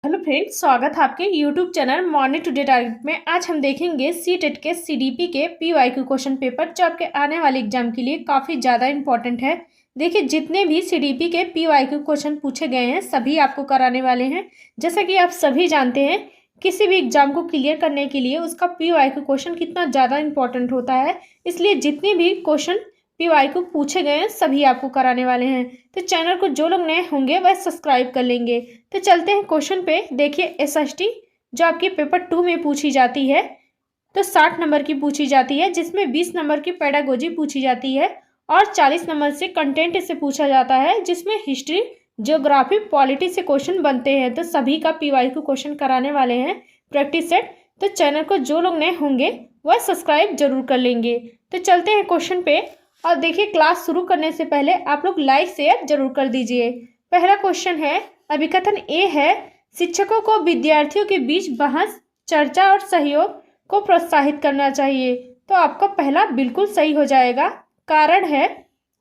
Hello friends, स्वागत है आपके YouTube channel morning today target में। आज हम देखेंगे सीटेट के सीडीपी के पीवाईक्यू क्वेश्चन पेपर, जो आपके आने वाले एग्जाम के लिए काफ़ी ज़्यादा इंपॉर्टेंट है। देखिए, जितने भी सीडीपी के पीवाईक्यू क्वेश्चन पूछे गए हैं सभी आपको कराने वाले हैं। जैसा कि आप सभी जानते हैं, किसी भी एग्जाम को क्लियर करने के लिए उसका पीवाईक्यू क्वेश्चन कितना ज़्यादा इंपॉर्टेंट होता है, इसलिए जितने भी क्वेश्चन पीवाईक्यू पूछे गए हैं सभी आपको कराने वाले हैं। तो चैनल को जो लोग नए होंगे वह सब्सक्राइब कर लेंगे। तो चलते हैं क्वेश्चन पे। देखिए, एसएसटी जो आपकी पेपर 2 में पूछी जाती है तो 60 नंबर की पूछी जाती है, जिसमें 20 नंबर की पेडागोजी पूछी जाती है और 40 नंबर से कंटेंट से पूछा जाता है, जिसमें हिस्ट्री, ज्योग्राफी, पॉलिटी से क्वेश्चन बनते हैं। तो सभी का पीवाईक्यू क्वेश्चन कराने वाले हैं प्रैक्टिस सेट। तो चैनल को जो लोग नए होंगे वह सब्सक्राइब जरूर कर लेंगे। तो चलते हैं क्वेश्चन पे। और देखिए, क्लास शुरू करने से पहले आप लोग लाइक शेयर जरूर कर दीजिए। पहला क्वेश्चन है, अभिकथन ए है, शिक्षकों को विद्यार्थियों के बीच बहस, चर्चा और सहयोग को प्रोत्साहित करना चाहिए। तो आपका पहला बिल्कुल सही हो जाएगा। कारण है,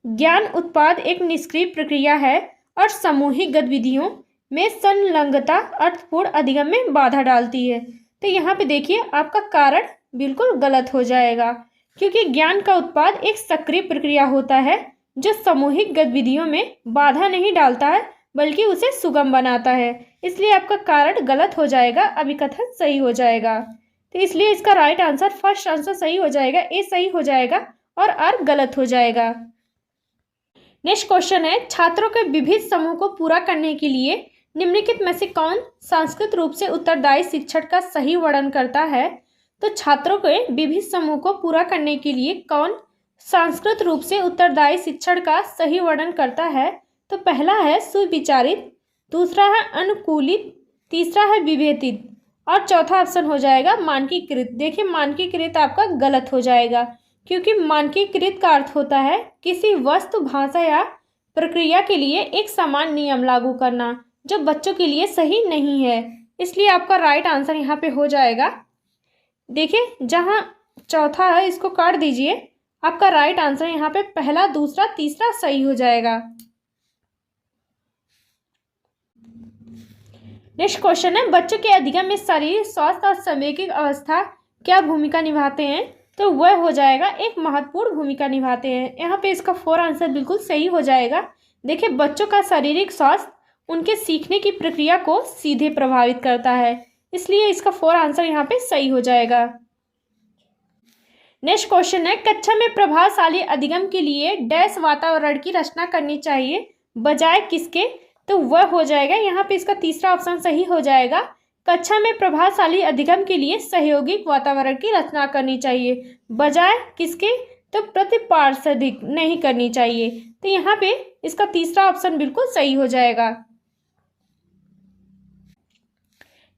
ज्ञान उत्पाद एक निष्क्रिय प्रक्रिया है और सामूहिक गतिविधियों में संलग्नता अर्थपूर्ण अधिगम में बाधा डालती है। तो यहाँ पे देखिए, आपका कारण बिल्कुल गलत हो जाएगा, क्योंकि ज्ञान का उत्पाद एक सक्रिय प्रक्रिया होता है जो सामूहिक गतिविधियों में बाधा नहीं डालता है बल्कि उसे सुगम बनाता है। इसलिए आपका कारण गलत हो जाएगा, अभिकथन सही हो जाएगा। तो इसलिए इसका राइट आंसर, फर्स्ट आंसर सही हो जाएगा, ए सही हो जाएगा और आर गलत हो जाएगा। नेक्स्ट क्वेश्चन है, छात्रों के विविध समूह को पूरा करने के लिए निम्नलिखित में से कौन सांस्कृतिक रूप से उत्तरदायी शिक्षण का सही वर्णन करता है। तो छात्रों के विभिन्न समूह को पूरा करने के लिए कौन सांस्कृतिक रूप से उत्तरदायी शिक्षण का सही वर्णन करता है। तो पहला है सुविचारित, दूसरा है अनुकूलित, तीसरा है विभेदित और चौथा ऑप्शन हो जाएगा मानकीकृत। देखिए, मानकीकृत आपका गलत हो जाएगा, क्योंकि मानकीकृत का अर्थ होता है किसी वस्तु, भाषा या प्रक्रिया के लिए एक समान नियम लागू करना, जो बच्चों के लिए सही नहीं है। इसलिए आपका राइट आंसर यहाँ पे हो जाएगा। देखिए, जहाँ चौथा है इसको काट दीजिए। आपका राइट आंसर यहाँ पे पहला, दूसरा, तीसरा सही हो जाएगा। नेक्स्ट क्वेश्चन है, बच्चों के अधिगम में शारीरिक स्वास्थ्य और सामाजिक अवस्था क्या भूमिका निभाते हैं। तो वह हो जाएगा एक महत्वपूर्ण भूमिका निभाते हैं। यहाँ पे इसका 4 आंसर बिल्कुल सही हो जाएगा। देखिए, बच्चों का शारीरिक स्वास्थ्य उनके सीखने की प्रक्रिया को सीधे प्रभावित करता है, इसलिए इसका 4 आंसर यहाँ पे सही हो जाएगा। नेक्स्ट क्वेश्चन है, कक्षा में प्रभावशाली अधिगम के लिए डैश वातावरण की रचना करनी चाहिए बजाय किसके। तो वह हो जाएगा, यहाँ पे इसका तीसरा ऑप्शन सही हो जाएगा। कक्षा में प्रभावशाली अधिगम के लिए सहयोगी वातावरण की रचना करनी चाहिए बजाय किसके। तो प्रतिपार्षदिक नहीं करनी चाहिए। तो यहाँ पे इसका तीसरा ऑप्शन बिल्कुल सही हो जाएगा।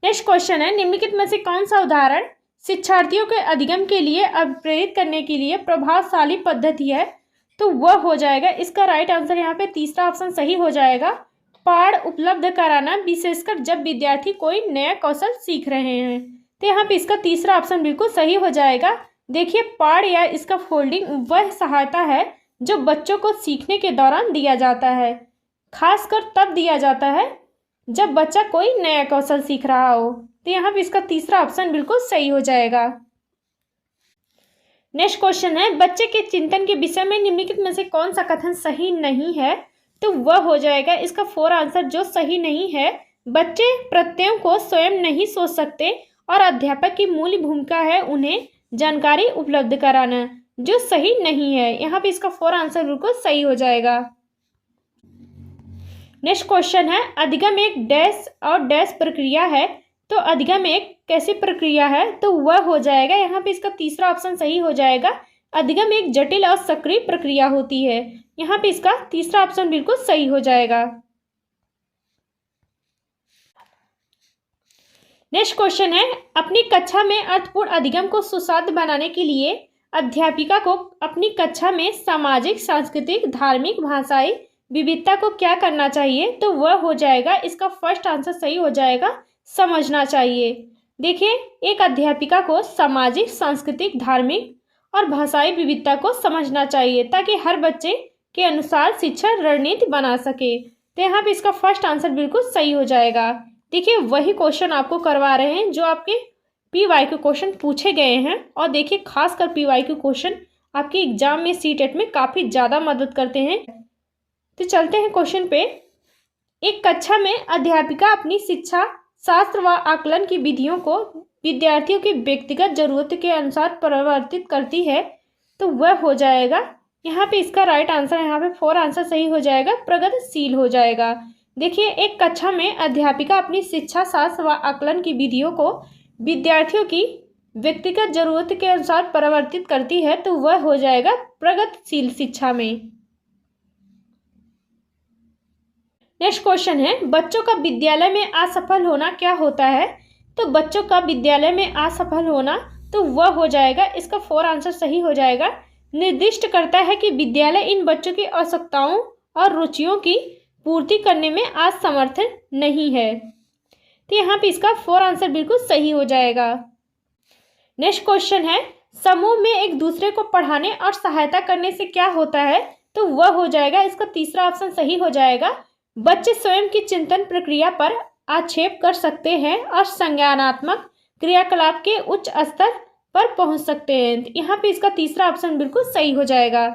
नेक्स्ट क्वेश्चन है, निम्नलिखित में से कौन सा उदाहरण शिक्षार्थियों के अधिगम के लिए प्रेरित करने के लिए प्रभावशाली पद्धति है। तो वह हो जाएगा, इसका राइट आंसर यहाँ पे तीसरा ऑप्शन सही हो जाएगा, पाठ उपलब्ध कराना, विशेषकर जब विद्यार्थी कोई नया कौशल सीख रहे हैं। तो यहाँ पे इसका तीसरा ऑप्शन बिल्कुल सही हो जाएगा। देखिए, पाठ या इसका फोल्डिंग वह सहायता है जो बच्चों को सीखने के दौरान दिया जाता है, खासकर तब दिया जाता है जब बच्चा कोई नया कौशल सीख रहा हो। तो यहाँ पे इसका तीसरा ऑप्शन बिल्कुल सही हो जाएगा। नेक्स्ट क्वेश्चन है, बच्चे के चिंतन के विषय में निम्नलिखित में से कौन सा कथन सही नहीं है। तो वह हो जाएगा, इसका 4 आंसर जो सही नहीं है, बच्चे प्रत्ययों को स्वयं नहीं सोच सकते और अध्यापक की मूल भूमिका है उन्हें जानकारी उपलब्ध कराना, जो सही नहीं है। यहाँ पे इसका 4 आंसर बिल्कुल सही हो जाएगा। नेक्स्ट क्वेश्चन है, अधिगम एक डैश और डैश प्रक्रिया है। तो अधिगम एक कैसी प्रक्रिया है। तो वह हो जाएगा, यहाँ पे इसका तीसरा ऑप्शन सही हो जाएगा, अधिगम एक जटिल और सक्रिय प्रक्रिया होती है। यहाँ पे इसका तीसरा ऑप्शन बिल्कुल सही हो जाएगा। नेक्स्ट क्वेश्चन है, अपनी कक्षा में अर्थपूर्ण अधिगम को सुसाध्य बनाने के लिए अध्यापिका को अपनी कक्षा में सामाजिक, सांस्कृतिक, धार्मिक, भाषाई विविधता को क्या करना चाहिए। तो वह हो जाएगा, इसका फर्स्ट आंसर सही हो जाएगा, समझना चाहिए। देखिए, एक अध्यापिका को सामाजिक, सांस्कृतिक, धार्मिक और भाषाई विविधता को समझना चाहिए ताकि हर बच्चे के अनुसार शिक्षा रणनीति बना सके। तो यहाँ पे इसका फर्स्ट आंसर बिल्कुल सही हो जाएगा। देखिए वही क्वेश्चन आपको करवा रहे हैं जो आपके PYQ क्वेश्चन पूछे गए हैं। और देखिए खासकर PYQ क्वेश्चन आपके एग्जाम में सीटेट में काफ़ी ज़्यादा मदद करते हैं। तो चलते हैं क्वेश्चन पे। एक कक्षा में अध्यापिका अपनी शिक्षा शास्त्र व आकलन की विधियों को विद्यार्थियों की व्यक्तिगत जरूरत के अनुसार परिवर्तित करती है, तो वह हो जाएगा, यहाँ पे इसका राइट आंसर, यहाँ पे 4 आंसर सही हो जाएगा, प्रगतिशील हो जाएगा। देखिए एक कक्षा में अध्यापिका अपनी शिक्षा शास्त्र व आकलन की विधियों को विद्यार्थियों की व्यक्तिगत जरूरत के अनुसार परिवर्तित करती है, तो वह हो जाएगा प्रगतिशील शिक्षा में। नेक्स्ट क्वेश्चन है, बच्चों का विद्यालय में असफल होना क्या होता है? तो बच्चों का विद्यालय में असफल होना, तो वह हो जाएगा, इसका 4 आंसर सही हो जाएगा, निर्दिष्ट करता है कि विद्यालय इन बच्चों की आवश्यकताओं और रुचियों की पूर्ति करने में असमर्थ नहीं है। तो यहाँ पे इसका 4 आंसर बिल्कुल सही हो जाएगा। नेक्स्ट क्वेश्चन है, समूह में एक दूसरे को पढ़ाने और सहायता करने से क्या होता है? तो वह हो जाएगा, इसका तीसरा ऑप्शन सही हो जाएगा, बच्चे स्वयं की चिंतन प्रक्रिया पर आक्षेप कर सकते हैं और संज्ञानात्मक क्रियाकलाप के उच्च स्तर पर पहुंच सकते हैं। यहाँ पे इसका तीसरा ऑप्शन बिल्कुल सही हो जाएगा।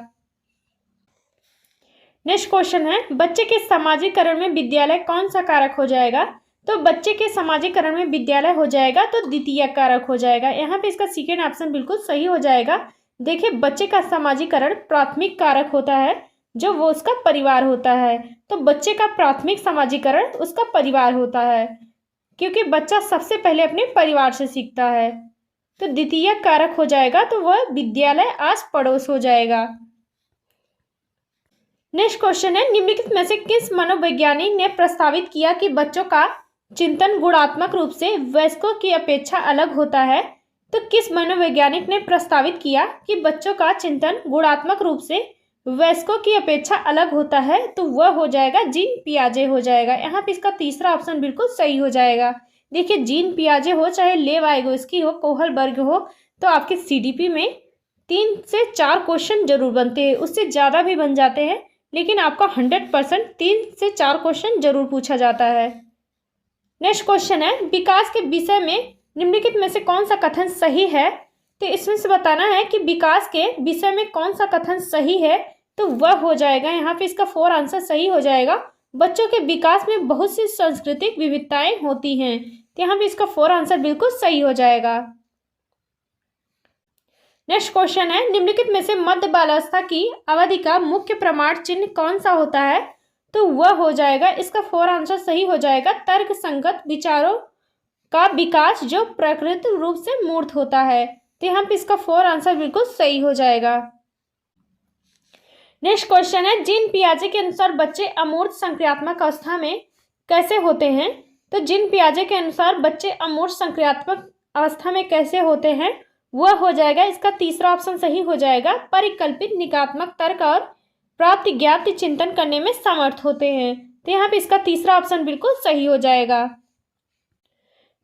नेक्स्ट क्वेश्चन है, बच्चे के सामाजिकरण में विद्यालय कौन सा कारक हो जाएगा? तो बच्चे के सामाजिकरण में विद्यालय हो जाएगा तो द्वितीय कारक हो जाएगा। यहाँ पे इसका सेकेंड ऑप्शन बिल्कुल सही हो जाएगा। देखिए बच्चे का सामाजिकरण प्राथमिक कारक होता है, जो वो उसका परिवार होता है, तो बच्चे का प्राथमिक सामाजिकरण उसका परिवार होता है, क्योंकि बच्चा सबसे पहले अपने परिवार से सीखता है। तो द्वितीय कारक हो जाएगा, तो वह विद्यालय आस पड़ोस हो जाएगा। नेक्स्ट क्वेश्चन है, निम्नलिखित में से किस मनोवैज्ञानिक ने प्रस्तावित किया कि बच्चों का चिंतन गुणात्मक रूप से वयस्कों की अपेक्षा अलग होता है? तो किस मनोवैज्ञानिक ने प्रस्तावित किया कि बच्चों का चिंतन गुणात्मक रूप से वयस्कों की अपेक्षा अलग होता है? तो वह हो जाएगा जीन पियाजे हो जाएगा। यहाँ पे इसका तीसरा ऑप्शन बिल्कुल सही हो जाएगा। देखिए जीन पियाजे हो चाहे लेव वाइगोस्की हो, कोहलबर्ग हो, तो आपके CDP में 3 से 4 क्वेश्चन जरूर बनते हैं, उससे ज़्यादा भी बन जाते हैं, लेकिन आपका 100% 3 से 4 क्वेश्चन जरूर पूछा जाता है। नेक्स्ट क्वेश्चन है, विकास के विषय में निम्नलिखित में से कौन सा कथन सही है? तो इसमें से बताना है कि विकास के विषय में कौन सा कथन सही है, तो वह हो जाएगा, यहाँ पे इसका 4 आंसर सही हो जाएगा, बच्चों के विकास में बहुत सी सांस्कृतिक विविधताएं होती हैं। तो यहाँ पे इसका 4 आंसर बिल्कुल सही हो जाएगा। नेक्स्ट क्वेश्चन है, निम्नलिखित में से मध्य बाल्यावस्था की अवधि का मुख्य प्रमाण चिन्ह कौन सा होता है? तो वह हो जाएगा, इसका 4 आंसर सही हो जाएगा, तर्क संगत विचारों का विकास जो प्राकृतिक रूप से मूर्त होता है। तो यहाँ पे इसका 4 आंसर बिल्कुल सही हो जाएगा। नेक्स्ट क्वेश्चन है, जीन पियाजे के अनुसार बच्चे अमूर्त संक्रियात्मक अवस्था में कैसे होते हैं? तो जीन पियाजे के अनुसार बच्चे अमूर्त संक्रियात्मक अवस्था में कैसे होते हैं? वह हो जाएगा, इसका तीसरा ऑप्शन सही हो जाएगा, परिकल्पित निकात्मक तर्क और प्राप्त ज्ञात चिंतन करने में समर्थ होते हैं। तो यहाँ पे इसका तीसरा ऑप्शन बिल्कुल सही हो जाएगा।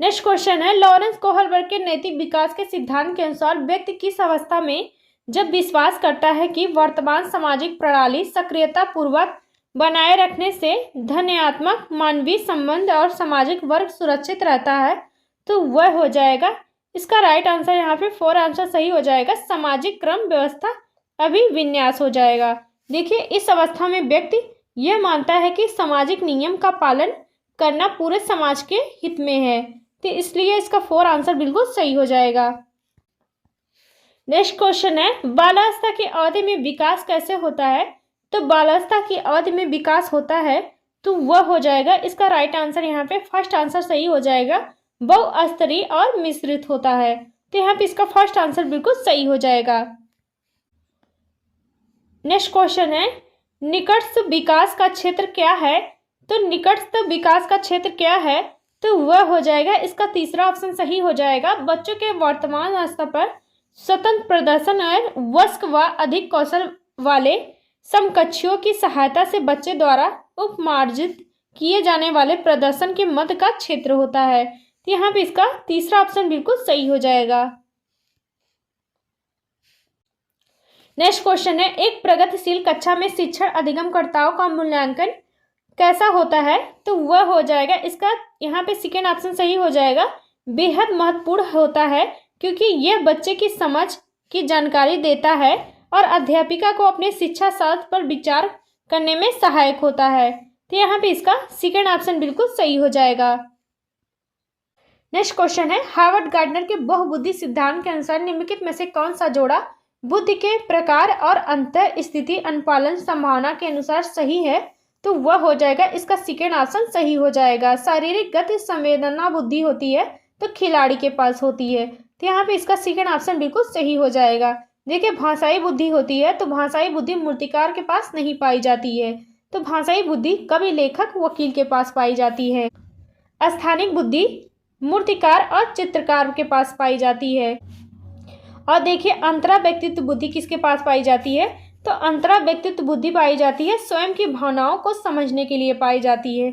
नेक्स्ट क्वेश्चन है, लॉरेंस कोहलबर्ग के नैतिक विकास के सिद्धांत के अनुसार व्यक्ति किस अवस्था में जब विश्वास करता है कि वर्तमान सामाजिक प्रणाली सक्रियता पूर्वक बनाए रखने से धनात्मक मानवीय संबंध और सामाजिक वर्ग सुरक्षित रहता है, तो वह हो जाएगा, इसका राइट आंसर यहाँ पे 4 आंसर सही हो जाएगा, सामाजिक क्रम व्यवस्था अभिविन्यास हो जाएगा। देखिए इस अवस्था में व्यक्ति यह मानता है कि सामाजिक नियम का पालन करना पूरे समाज के हित में है, तो इसलिए इसका 4 आंसर बिल्कुल सही हो जाएगा। नेक्स्ट क्वेश्चन है, बाल्यावस्था की अवधि में विकास कैसे होता है? तो बाल्यावस्था की अवधि में विकास होता है, तो वह हो जाएगा, इसका राइट आंसर यहाँ पे फर्स्ट आंसर सही हो जाएगा, बहुस्तरीय और मिश्रित होता है। तो यहाँ पे इसका फर्स्ट आंसर बिल्कुल सही हो जाएगा। नेक्स्ट क्वेश्चन है, निकटस्थ विकास का क्षेत्र क्या है? तो निकटस्थ विकास का क्षेत्र क्या है? तो वह हो जाएगा, इसका तीसरा ऑप्शन सही हो जाएगा, बच्चों के वर्तमान स्तर पर स्वतंत्र प्रदर्शन और वयस्क व अधिक कौशल वाले समकक्षियों की सहायता से बच्चे द्वारा उपमार्जित किए जाने वाले प्रदर्शन के मध्य का क्षेत्र होता है। तो यहाँ पे इसका तीसरा ऑप्शन बिल्कुल सही हो जाएगा। नेक्स्ट क्वेश्चन है, एक प्रगतिशील कक्षा में शिक्षण अधिगमकर्ताओं का मूल्यांकन कैसा होता है, तो वह हो जाएगा इसका यहाँ पे सेकेंड ऑप्शन सही हो जाएगा, बेहद महत्वपूर्ण होता है, क्योंकि यह बच्चे की समझ की जानकारी देता है और अध्यापिका को अपने शिक्षा शास्त्र पर विचार करने में सहायक होता है। तो यहाँ पे इसका सेकेंड ऑप्शन बिल्कुल सही हो जाएगा। नेक्स्ट क्वेश्चन है, हार्वर्ड गार्डनर के बहुबुद्धि सिद्धांत के अनुसार निम्नलिखित में से कौन सा जोड़ा बुद्धि के प्रकार और अंतर स्थिति अनुपालन संभावना के अनुसार सही है, तो वह हो जाएगा इसका सेकेंड ऑप्शन सही हो जाएगा। शारीरिक गति संवेदना बुद्धि होती है तो खिलाड़ी के पास होती है, तो यहाँ पे इसका सेकेंड ऑप्शन बिल्कुल सही हो जाएगा। देखिए, भाषाई बुद्धि होती है तो भाषाई बुद्धि मूर्तिकार के पास नहीं पाई जाती है, तो भाषाई बुद्धि कवि लेखक वकील के पास पाई जाती है। स्थानिक बुद्धि मूर्तिकार और चित्रकार के पास पाई जाती है। और देखिए, अंतरा व्यक्तित्व बुद्धि किसके पास पाई जाती है, तो अंतरा व्यक्तित्व बुद्धि पाई जाती है स्वयं की भावनाओं को समझने के लिए पाई जाती है।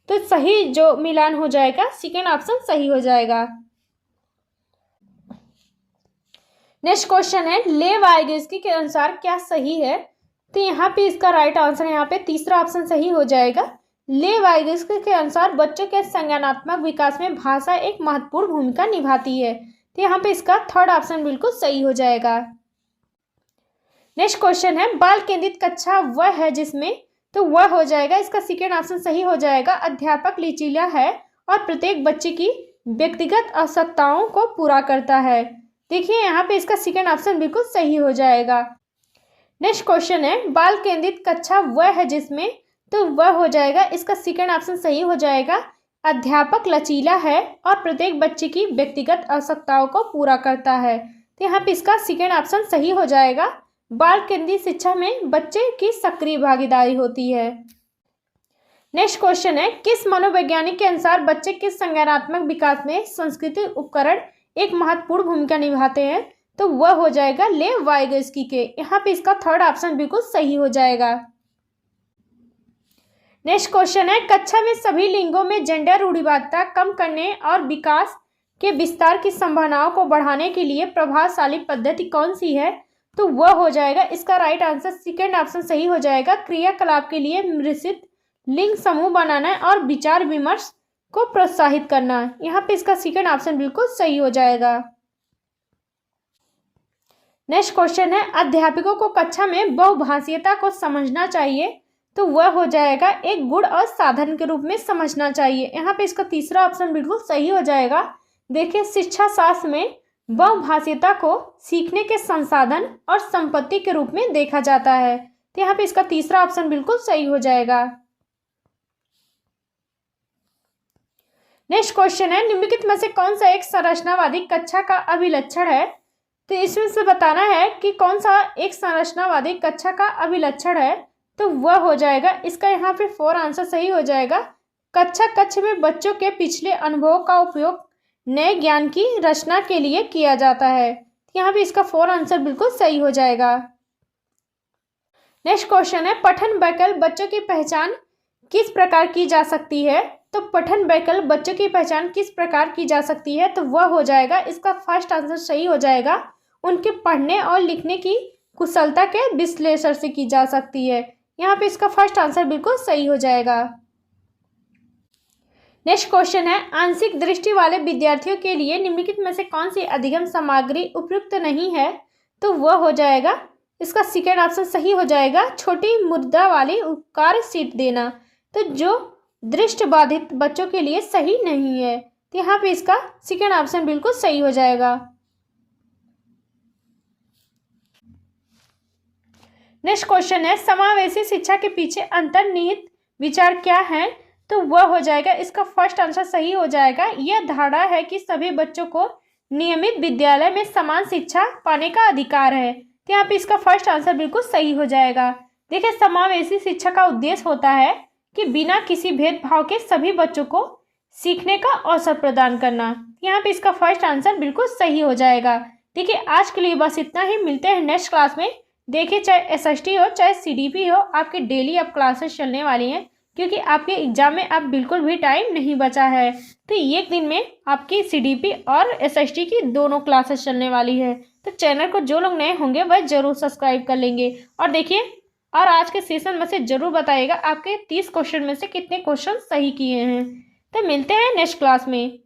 तो सही जो मिलान हो जाएगा, सेकेंड ऑप्शन सही हो जाएगा। नेक्स्ट क्वेश्चन है, लेव वाइगोत्स्की के अनुसार क्या सही है, तो यहाँ पे इसका राइट आंसर यहाँ पे तीसरा ऑप्शन सही हो जाएगा। लेव वाइगोत्स्की के अनुसार बच्चों के संज्ञानात्मक विकास में भाषा एक महत्वपूर्ण भूमिका निभाती है, तो यहाँ पे इसका थर्ड ऑप्शन बिल्कुल सही हो जाएगा। नेक्स्ट क्वेश्चन है, बाल केंद्रित कक्षा वह है जिसमें, तो वह हो जाएगा इसका सेकेंड ऑप्शन सही हो जाएगा। अध्यापक लचीला है और प्रत्येक बच्चे की व्यक्तिगत आवश्यकताओं को पूरा करता है। देखिए, यहाँ पे इसका सेकेंड ऑप्शन बिल्कुल सही हो जाएगा। नेक्स्ट क्वेश्चन है, बाल केंद्रित कक्षा वह है जिसमें, तो वह हो जाएगा इसका सेकेंड ऑप्शन सही हो जाएगा। अध्यापक लचीला है और प्रत्येक बच्चे की व्यक्तिगत आवश्यकताओं को पूरा करता है, तो यहाँ पे इसका सेकेंड ऑप्शन सही हो जाएगा। बाल केंद्रित शिक्षा में बच्चे की सक्रिय भागीदारी होती है। नेक्स्ट क्वेश्चन है, किस मनोवैज्ञानिक के अनुसार बच्चे के संज्ञानात्मक विकास में सांस्कृतिक उपकरण एक महत्वपूर्ण भूमिका निभाते हैं, तो वह हो जाएगा लेव वाइगोत्स्की के। यहाँ पे इसका थर्ड ऑप्शन बिल्कुल सही हो जाएगा। नेक्स्ट क्वेश्चन है, कक्षा में सभी लिंगों में जेंडर रूढ़िवादिता कम करने और विकास के विस्तार की संभावनाओं को बढ़ाने के लिए प्रभावशाली पद्धति कौन सी है, तो वह हो जाएगा इसका राइट आंसर सेकेंड ऑप्शन सही हो जाएगा। क्रियाकलाप के लिए मिश्रित लिंग समूह बनाना और विचार विमर्श को प्रोत्साहित करना, यहाँ पे इसका सेकेंड ऑप्शन बिल्कुल सही हो जाएगा। नेक्स्ट क्वेश्चन है, अध्यापकों को कक्षा में बहुभाषीयता को समझना चाहिए, तो वह हो जाएगा एक गुण और साधन के रूप में समझना चाहिए। यहाँ पे इसका तीसरा ऑप्शन बिल्कुल सही हो जाएगा। देखिए, शिक्षा शास्त्र में बहुभाषीयता को सीखने के संसाधन और संपत्ति के रूप में देखा जाता है, तो यहाँ पे इसका तीसरा ऑप्शन बिल्कुल सही हो जाएगा। नेक्स्ट क्वेश्चन है, निम्नलिखित में से कौन सा एक संरचनावादी कक्षा का अभिलक्षण है, तो इसमें से बताना है कि कौन सा एक संरचनावादी कक्षा का अभिलक्षण है, तो वह हो जाएगा इसका यहाँ पे फोर आंसर सही हो जाएगा। कक्षा कक्ष में बच्चों के पिछले अनुभवों का उपयोग नए ज्ञान की रचना के लिए किया जाता है, यहाँ पे इसका फोर आंसर बिल्कुल सही हो जाएगा। नेक्स्ट क्वेश्चन है, पठन वैकल्प बच्चों की पहचान किस प्रकार की जा सकती है, तो पठन वैकल्प बच्चों की पहचान किस प्रकार की जा सकती है, तो वह हो जाएगा इसका फर्स्ट आंसर सही हो जाएगा। उनके पढ़ने और लिखने की कुशलता के विश्लेषण से की जा सकती है, यहाँ पे इसका फर्स्ट आंसर बिल्कुल सही हो जाएगा। नेक्स्ट क्वेश्चन है, आंशिक दृष्टि वाले विद्यार्थियों के लिए निम्नलिखित में से कौन सी अधिगम सामग्री उपयुक्त नहीं है, तो वह हो जाएगा इसका सेकेंड ऑप्शन सही हो जाएगा। छोटी मुद्रा वाली उपकार सीट देना, तो जो दृष्टिबाधित बच्चों के लिए सही नहीं है, तो यहाँ पे इसका सेकेंड ऑप्शन बिल्कुल सही हो जाएगा। नेक्स्ट क्वेश्चन है, समावेशी शिक्षा के पीछे अंतर्निहित विचार क्या है, तो वह हो जाएगा इसका फर्स्ट आंसर सही हो जाएगा। यह धारणा है कि सभी बच्चों को नियमित विद्यालय में समान शिक्षा पाने का अधिकार है, तो यहाँ पे इसका फर्स्ट आंसर बिल्कुल सही हो जाएगा। देखिए, समावेशी शिक्षा का उद्देश्य होता है कि बिना किसी भेदभाव के सभी बच्चों को सीखने का अवसर प्रदान करना, यहाँ पे इसका फर्स्ट आंसर बिल्कुल सही हो जाएगा। देखिए, आज के लिए बस इतना ही, मिलते हैं नेक्स्ट क्लास में। देखिए, चाहे SST हो चाहे CDP हो, आपकी डेली अब क्लासेस चलने वाली हैं, क्योंकि आपके एग्जाम में अब बिल्कुल भी टाइम नहीं बचा है। तो एक दिन में आपकी CDP और SST की दोनों क्लासेस चलने वाली है, तो चैनल को जो लोग नए होंगे वह जरूर सब्सक्राइब कर लेंगे। और देखिए, और आज के सेशन में से ज़रूर बताइएगा आपके 30 क्वेश्चन में से कितने क्वेश्चन सही किए हैं। तो मिलते हैं नेक्स्ट क्लास में।